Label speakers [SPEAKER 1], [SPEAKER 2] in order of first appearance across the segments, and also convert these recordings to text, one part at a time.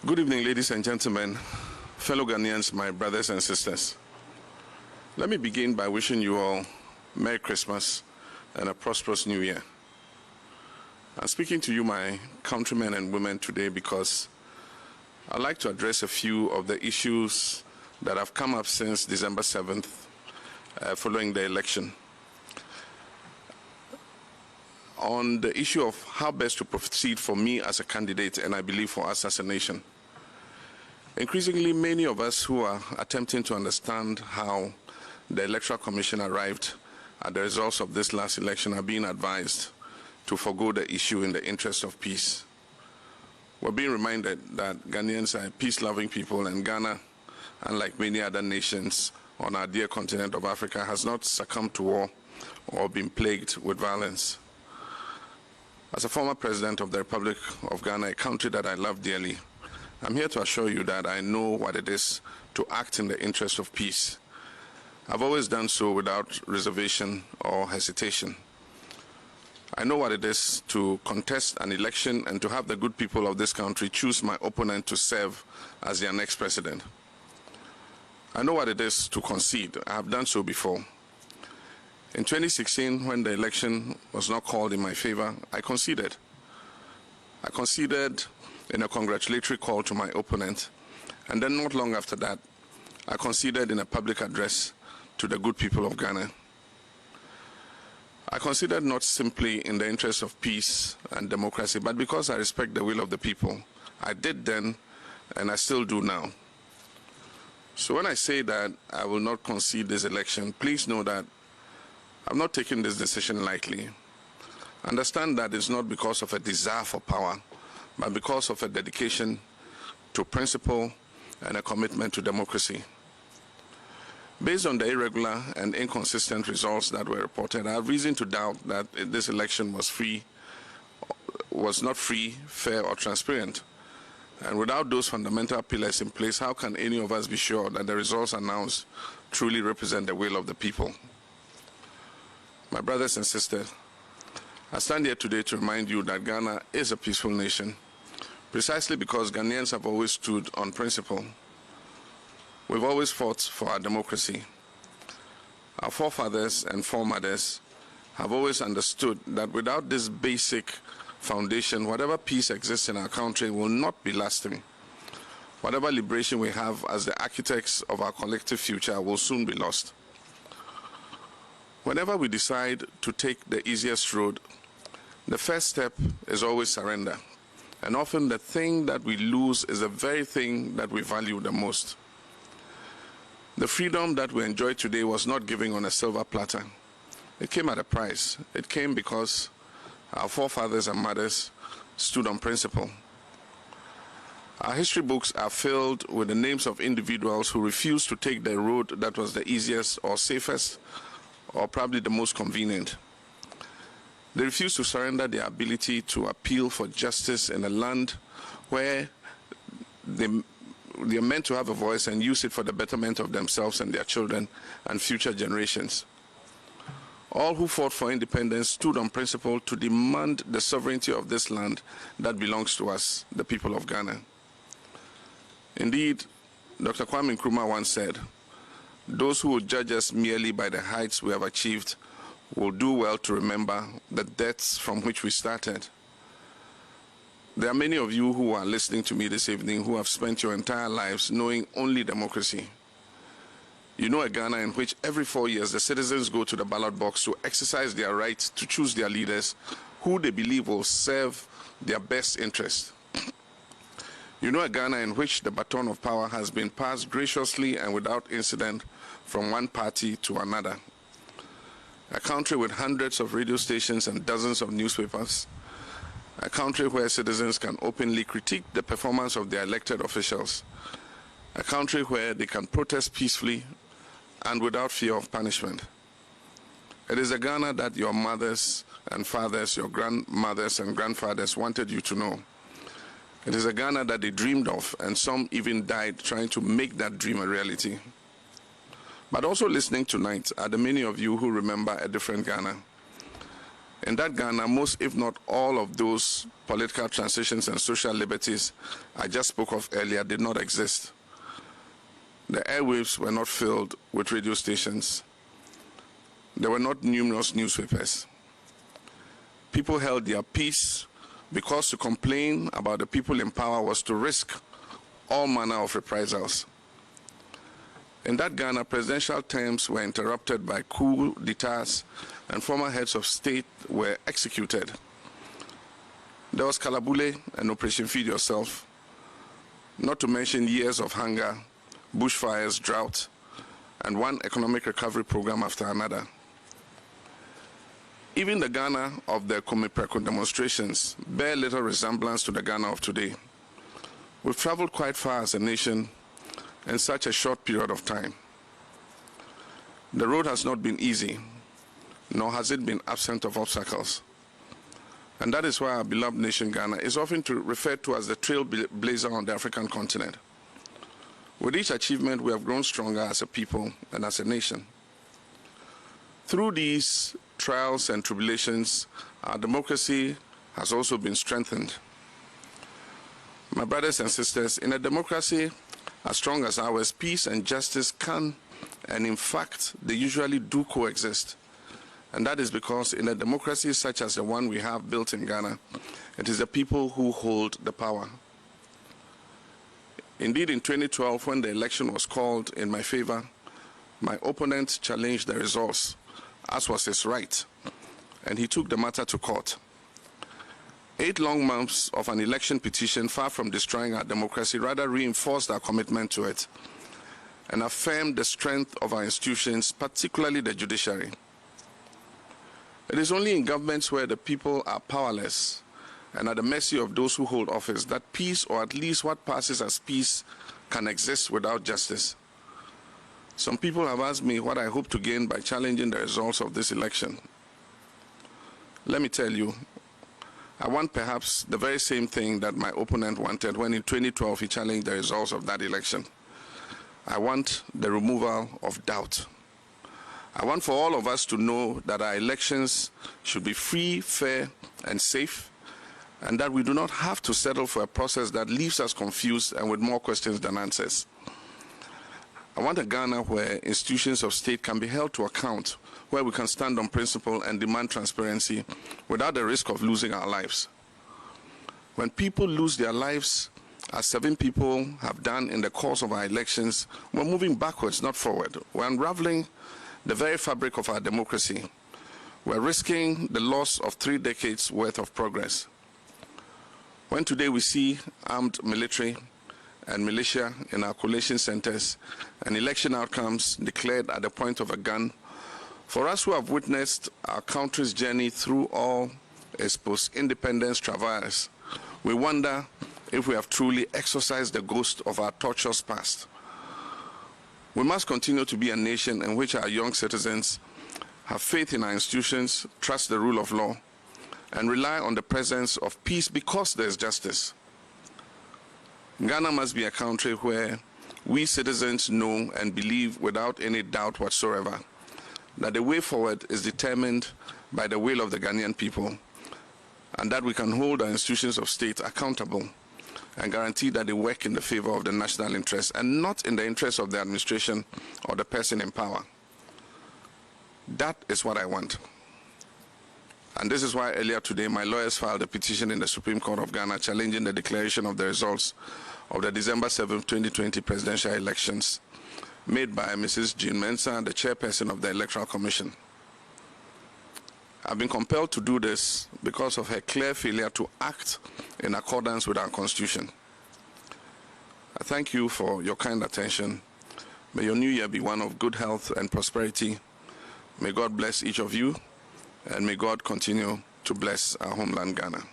[SPEAKER 1] Good evening, ladies and gentlemen, fellow Ghanaians, my brothers and sisters. Let me begin by wishing you all Merry Christmas and a prosperous New Year. I'm speaking to you, my countrymen and women, today because I'd like to address a few of the issues that have come up since December 7th, following the election. On the issue of how best to proceed for me as a candidate, and I believe for us as a nation. Increasingly, many of us who are attempting to understand how the Electoral Commission arrived at the results of this last election are being advised to forego the issue in the interest of peace. We're being reminded that Ghanaians are a peace-loving people, and Ghana, unlike many other nations on our dear continent of Africa, has not succumbed to war or been plagued with violence. As a former president of the Republic of Ghana, a country that I love dearly, I'm here to assure you that I know what it is to act in the interest of peace. I've always done so without reservation or hesitation. I know what it is to contest an election and to have the good people of this country choose my opponent to serve as their next president. I know what it is to concede. I have done so before. In 2016, when the election was not called in my favor, I conceded. I conceded in a congratulatory call to my opponent, and then not long after that, I conceded in a public address to the good people of Ghana. I conceded not simply in the interest of peace and democracy, but because I respect the will of the people. I did then, and I still do now. So when I say that I will not concede this election, please know that I'm not taking this decision lightly. Understand that it's not because of a desire for power, but because of a dedication to principle and a commitment to democracy. Based on the irregular and inconsistent results that were reported, I have reason to doubt that this election was not free, fair, or transparent. And without those fundamental pillars in place, how can any of us be sure that the results announced truly represent the will of the people? My brothers and sisters, I stand here today to remind you that Ghana is a peaceful nation, precisely because Ghanaians have always stood on principle. We've always fought for our democracy. Our forefathers and foremothers have always understood that without this basic foundation, whatever peace exists in our country will not be lasting. Whatever liberation we have as the architects of our collective future will soon be lost. Whenever we decide to take the easiest road, the first step is always surrender. And often the thing that we lose is the very thing that we value the most. The freedom that we enjoy today was not given on a silver platter. It came at a price. It came because our forefathers and mothers stood on principle. Our history books are filled with the names of individuals who refused to take the road that was the easiest or safest or probably the most convenient. They refused to surrender their ability to appeal for justice in a land where they are meant to have a voice and use it for the betterment of themselves and their children and future generations. All who fought for independence stood on principle to demand the sovereignty of this land that belongs to us, the people of Ghana. Indeed, Dr. Kwame Nkrumah once said, "Those who will judge us merely by the heights we have achieved will do well to remember the depths from which we started." There are many of you who are listening to me this evening who have spent your entire lives knowing only democracy. You know a Ghana in which every 4 years the citizens go to the ballot box to exercise their right to choose their leaders who they believe will serve their best interest. You know a Ghana in which the baton of power has been passed graciously and without incident from one party to another. A country with hundreds of radio stations and dozens of newspapers. A country where citizens can openly critique the performance of their elected officials. a country where they can protest peacefully and without fear of punishment. It is a Ghana that your mothers and fathers, your grandmothers and grandfathers wanted you to know. It is a Ghana that they dreamed of, and some even died trying to make that dream a reality. But also listening tonight are the many of you who remember a different Ghana. In that Ghana, most, if not all, of those political transitions and social liberties I just spoke of earlier did not exist. The airwaves were not filled with radio stations. There were not numerous newspapers. People held their peace because to complain about the people in power was to risk all manner of reprisals. In that Ghana, presidential terms were interrupted by coup d'etats and former heads of state were executed. There was Kalabule and Operation Feed Yourself, not to mention years of hunger, bushfires, drought, and one economic recovery program after another. Even the Ghana of the Komipreko demonstrations bear little resemblance to the Ghana of today. We've traveled quite far as a nation in such a short period of time. The road has not been easy, nor has it been absent of obstacles. And that is why our beloved nation Ghana is often referred to as the trailblazer on the African continent. With each achievement, we have grown stronger as a people and as a nation. Through these trials and tribulations, our democracy has also been strengthened. My brothers and sisters, in a democracy as strong as ours, peace and justice can, and in fact, they usually do coexist. And that is because in a democracy such as the one we have built in Ghana, it is the people who hold the power. Indeed, in 2012, when the election was called in my favor, my opponent challenged the results, as was his right, and he took the matter to court. 8 long months of an election petition, far from destroying our democracy, rather reinforced our commitment to it and affirmed the strength of our institutions, particularly the judiciary. It is only in governments where the people are powerless and at the mercy of those who hold office that peace, or at least what passes as peace, can exist without justice. Some people have asked me what I hope to gain by challenging the results of this election. Let me tell you, I want perhaps the very same thing that my opponent wanted when in 2012 he challenged the results of that election. I want the removal of doubt. I want for all of us to know that our elections should be free, fair, and safe, and that we do not have to settle for a process that leaves us confused and with more questions than answers. I want a Ghana where institutions of state can be held to account, where we can stand on principle and demand transparency without the risk of losing our lives. When people lose their lives, as 7 people have done in the course of our elections, we're moving backwards, not forward. We're unraveling the very fabric of our democracy. We're risking the loss of 3 decades worth of progress. When today we see armed military and militia in our collation centers and election outcomes declared at the point of a gun, for us who have witnessed our country's journey through all its post-independence travails, we wonder if we have truly exorcised the ghost of our torturous past. We must continue to be a nation in which our young citizens have faith in our institutions, trust the rule of law, and rely on the presence of peace because there is justice. Ghana must be a country where we citizens know and believe without any doubt whatsoever that the way forward is determined by the will of the Ghanaian people, and that we can hold our institutions of state accountable and guarantee that they work in the favor of the national interest and not in the interest of the administration or the person in power. That is what I want. And this is why earlier today my lawyers filed a petition in the Supreme Court of Ghana challenging the declaration of the results of the December 7, 2020 presidential elections made by Mrs. Jean Mensah, the chairperson of the Electoral Commission. I've been compelled to do this because of her clear failure to act in accordance with our Constitution. I thank you for your kind attention. May your new year be one of good health and prosperity. May God bless each of you, and may God continue to bless our homeland, Ghana.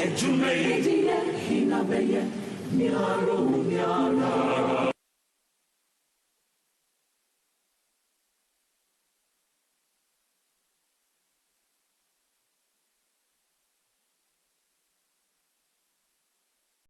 [SPEAKER 2] Ejumeye, hinabeye, miaro, miara.